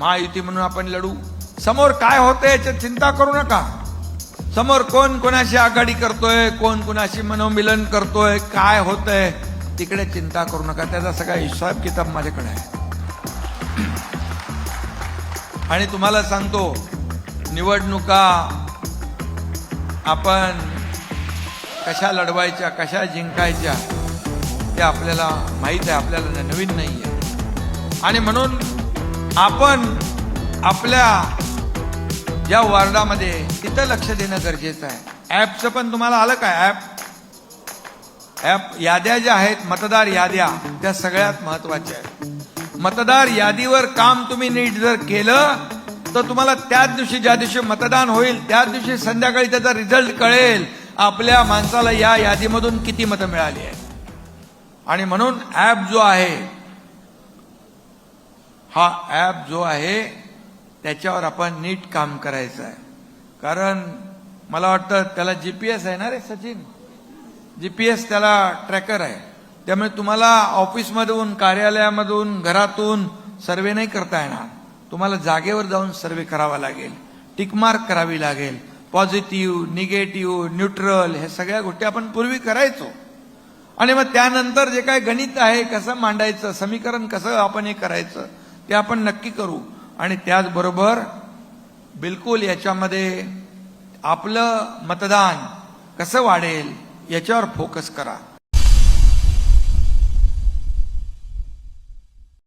महायुती म्हणून आपण लढू. समोर काय होतंय याची चिंता करू नका. समोर कोण कोणाशी आघाडी करतोय, कोण कोणाशी मनोमिलन करतोय, काय होतंय तिकडे चिंता करू नका. त्याचा सगळा हिसाब किताब माझ्याकडे आहे. आणि तुम्हाला सांगतो, निवडणुका आपण कशा लढवायच्या, कशा जिंकायच्या ते आपल्याला माहीत आहे, आपल्याला नवीन नाही आहे. आणि म्हणून आपण आपल्या ज्या वार्डामध्ये तिथं लक्ष देणं गरजेचं आहे. ॲपचं पण तुम्हाला आलं काय? ॲप याद्या ज्या आहेत, मतदार याद्या, त्या सगळ्यात महत्वाच्या आहेत. मतदार यादीवर काम तुम्ही नीट जर केलं तर तुम्हाला त्याच दिवशी, ज्या दिवशी मतदान होईल त्याच दिवशी संध्याकाळी त्याचा रिझल्ट कळेल, आपल्या माणसाला या यादीमधून किती मतं मिळाली आहेत. आणि म्हणून ॲप जो आहे, हा ॲप जो आहे त्याच्यावर आपण नीट काम करायचं आहे. कारण मला वाटतं त्याला जीपीएस आहे ना रे सचिन, जीपीएस त्याला ट्रॅकर आहे. त्यामुळे तुम्हाला ऑफिसमधून, कार्यालयामधून, घरातून सर्वे नाही करता येणार. तुम्हाला जागेवर जाऊन सर्वे करावा लागेल, टिकमार्क करावी लागेल. पॉझिटिव्ह, निगेटिव्ह, न्यूट्रल, हे सगळ्या गोष्टी आपण पूर्वी करायचो. आणि मग त्यानंतर जे काय गणित आहे, कसं मांडायचं, समीकरण कसं आपण हे करायचं ते आपण नक्की करू. आणि त्याचबरोबर बिलकुल याच्यामध्ये आपलं मतदान कसं वाढेल याच्यावर फोकस करा.